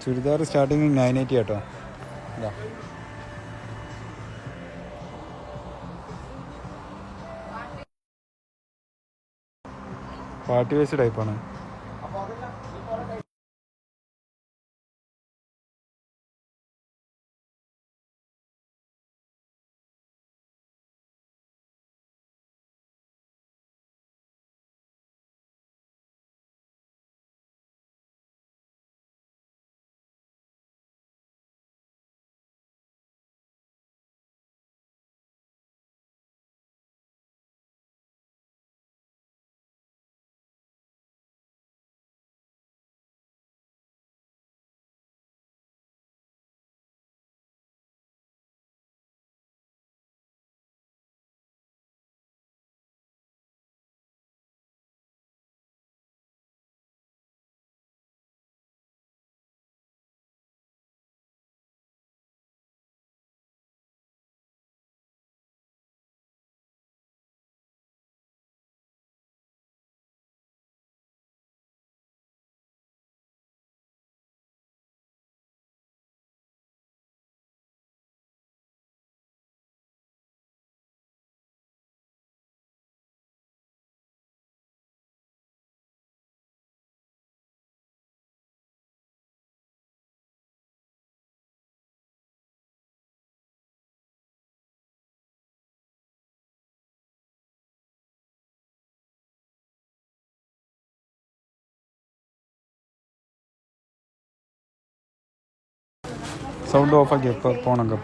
Churidar starting 980 കേട്ടോ. ഇതാ party waste ടൈപ്പാണ്. സൗണ്ട് ഓഫാക്കി എപ്പോൾ പോണൊക്കെ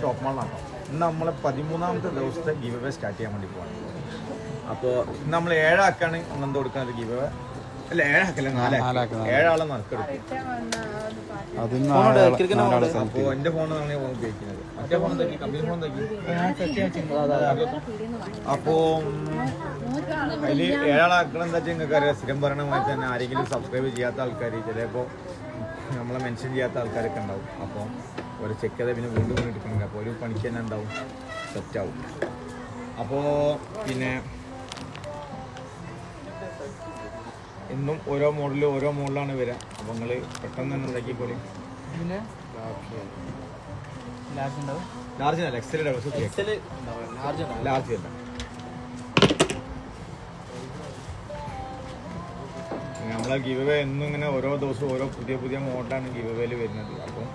ടോപ്പ് മാളാണ്. ഇന്ന് നമ്മളെ 13ാമത്തെ ദിവസത്തെ ഗീവ് അവേ സ്റ്റാർട്ട് ചെയ്യാൻ വേണ്ടി പോവാണ്. അപ്പോൾ ഇന്ന് നമ്മൾ 7 ആക്കാണ് എന്ത് കൊടുക്കാൻ ഒരു ഗീവ് അവേ. അല്ല 7 ആക്കല്ല 4 7 നറുക്കെടുക്കും. അപ്പോൾ എൻ്റെ ഫോണാണ് ഞാൻ ഉപയോഗിക്കുന്നത്. മറ്റേ ഫോൺ എന്താക്കി കമ്പനി ഫോൺ എന്താക്കി. അപ്പോൾ അതിൽ 7 ആക്കണം എന്താ വെച്ചാൽ നിങ്ങൾക്ക് അറിയാം, സ്ഥിരം പറയണ മാതിരി തന്നെ ആരെങ്കിലും സബ്സ്ക്രൈബ് ചെയ്യാത്ത ആൾക്കാർ ചിലപ്പോൾ നമ്മളെ മെൻഷൻ ചെയ്യാത്ത ആൾക്കാരൊക്കെ ഉണ്ടാവും. അപ്പോൾ ഒരു ചെക്ക് ചെയ്താൽ പിന്നെ വീണ്ടും എടുക്കണില്ല. അപ്പോൾ ഒരു പണിക്ക് തന്നെ ഉണ്ടാവും, സെറ്റാവും. അപ്പോൾ പിന്നെ എന്നും ഓരോ മോഡലാണ് വരിക. അപ്പോൾ നിങ്ങൾ പെട്ടെന്ന് തന്നെ ഉണ്ടാക്കിക്കോളി. പിന്നെ ലാർജ് എക്സൽ ലാർജ് അല്ല. നമ്മളെ ഗിവ് അവേ എന്നും ഇങ്ങനെ ഓരോ ദിവസവും ഓരോ പുതിയ മോഡലാണ് ഗിവ് അവേയിൽ വരുന്നത്. അപ്പം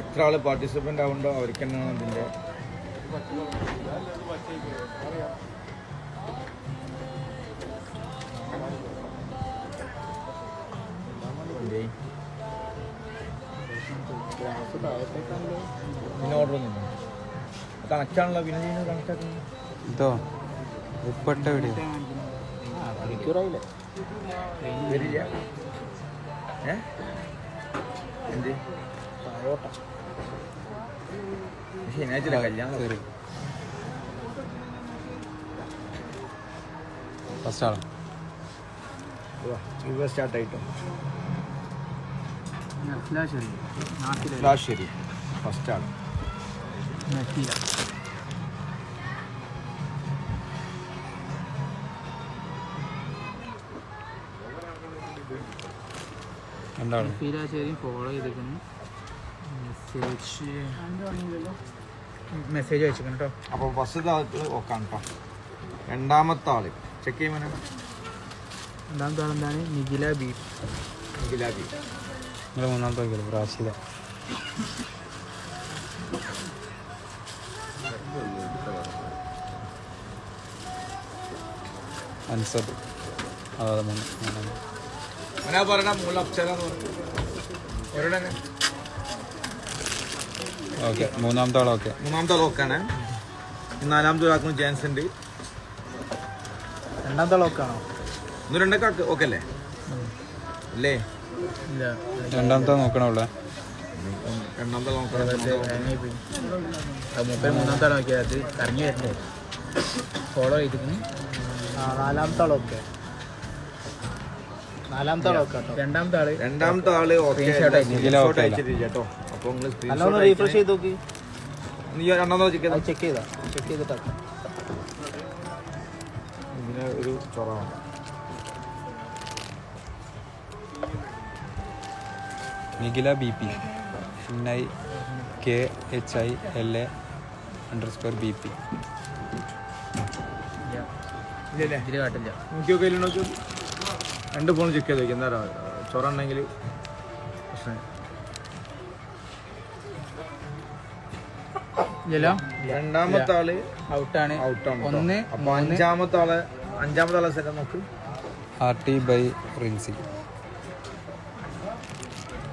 എത്ര ആൾ പാർട്ടിസിപ്പൻ്റ് ആവുന്നുണ്ടോ അവർക്ക് തന്നെയാണ് അതിൻ്റെ പിന്നെ ഓർഡർ ഒന്നും കണക്റ്റാണല്ലോ. പിന്നെ ചെയ്യുന്നത് കണക്റ്റാക്കുന്നത് ഇതോ ഉപ്പട്ട വീഡിയോ മണിക്കൂറായില്ലേ വരില്ല. എന്ത് ശനിയാഴ്ച കല്യാണം ഫസ്റ്റ് ആളോ സ്റ്റാർട്ടായിട്ടോ. ലാശ്ശേരി ഫസ്റ്റ് ആണ്. ഫോളോ ചെയ്തേക്കുന്നു. മെസ്സേജ് അയച്ചേക്കണം കേട്ടോ. അപ്പോൾ ഫസ്റ്റത്തെ ആൾക്ക് ഓക്കാണ് കേട്ടോ. രണ്ടാമത്തെ ആള് ചെക്ക് ചെയ്യുമ്പോൾ രണ്ടാമത്തെ ആളെന്താണ്? നിഖില ബി. നിങ്ങൾ മൂന്നാമത്തെ നോക്കിയല്ലോ റാഷിദ. അൻസബ്. അതെ അങ്ങനെ പറയണ മൂല അപ്സര ഒരിടനെ. ഓക്കെ മൂന്നാമത്തെ ആൾ ഓക്കാണ്. നാലാമത്തെ ഒരാൾക്കും ചാൻസ് ഉണ്ട്. രണ്ടാമത്തെ ആൾ ഓക്കാണോ? ഒന്ന് രണ്ടൊക്കെ ഓക്കെ അല്ലേ? അല്ലേ രണ്ടാമത്തെ നോക്കണുള്ളേ. രണ്ടാമത്തെ നോക്കണം. മൂന്നാമത്തെ ആൾ നോക്കിയാൽ അത് കറങ്ങി വരണ്ടേ? ഫോളോ ചെയ്തിരിക്കുന്നു. നാലാമത്തെ ആൾ ഓക്കെ. രണ്ടാമത്തെ ആള് കേട്ടോ. അപ്പൊ റീഫ്രഷ് ചെയ്ത് നോക്കി. രണ്ടാമതോ ചെക്ക് ചെയ്തിട്ടാ ഇതിന് ഒരു ചൊറവാണ്. Nikhila BP NIKHILA_BP. നോക്കി രണ്ട് ഫോൺ ചെക്ക് ചെയ്ത് നോക്കി. എന്താ ചൊറ ഉണ്ടെങ്കിൽ പ്രശ്നം. രണ്ടാമത്തെ ആള് ഔട്ടാണ്. അപ്പൊ അഞ്ചാമത്തെ ആളെ സെറ്റ് നോക്ക്. RT by Rincy.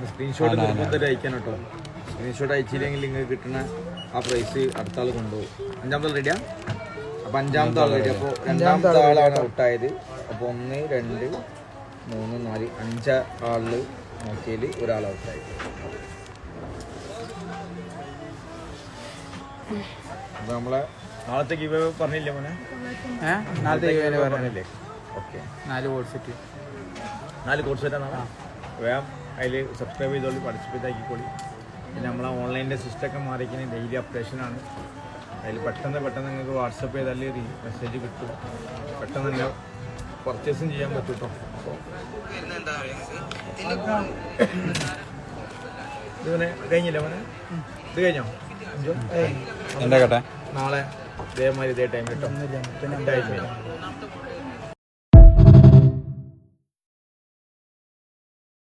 സ്ക്രീൻഷോട്ട് നിർബന്ധമായിട്ട് അയക്കാൻ കേട്ടോ. സ്ക്രീൻഷോട്ട് അയച്ചില്ലെങ്കിൽ നിങ്ങൾക്ക് കിട്ടുന്ന ആ പ്രൈസ് അടുത്ത ആൾ കൊണ്ടുപോകും. അഞ്ചാമത്തെ ആൾ റെഡിയാ? അപ്പൊ അഞ്ചാമത്തെ ആൾ റെഡി. അപ്പോൾ രണ്ടാമത്തെ ആളാണ് ഔട്ടായത്. അപ്പോൾ 1 2 3 4 5 ആളിൽ നോക്കിയതിൽ ഒരാൾ ഔട്ടായി. അപ്പോൾ നമ്മളെ നാളത്തെ ഗിവ് പറഞ്ഞില്ലേ മോനെ? പറഞ്ഞില്ലേ? ഓക്കെ 4 കോഡ് സെറ്റാണ്. വേഗം അതിൽ സബ്സ്ക്രൈബ് ചെയ്തോളി, പാർട്ടിസിപ്പേറ്റ് ആക്കിക്കോളി. പിന്നെ നമ്മളെ ഓൺലൈനിൻ്റെ സിസ്റ്റമൊക്കെ മാറിയിരിക്കുന്നത് ഡെയിലി അപ്ഡേഷനാണ്. അതിൽ പെട്ടെന്ന് നിങ്ങൾക്ക് വാട്സപ്പ് ചെയ്താൽ മെസ്സേജ് കിട്ടും. പെട്ടെന്ന് തന്നെ പർച്ചേസും ചെയ്യാൻ പറ്റും കേട്ടോ. ഇതിനെ കഴിഞ്ഞില്ല മോനെ? ഇത് കഴിഞ്ഞോ? എന്താ കേട്ടെ? നാളെ ഇതേമാതിരി ഇതേ ടൈം കിട്ടും.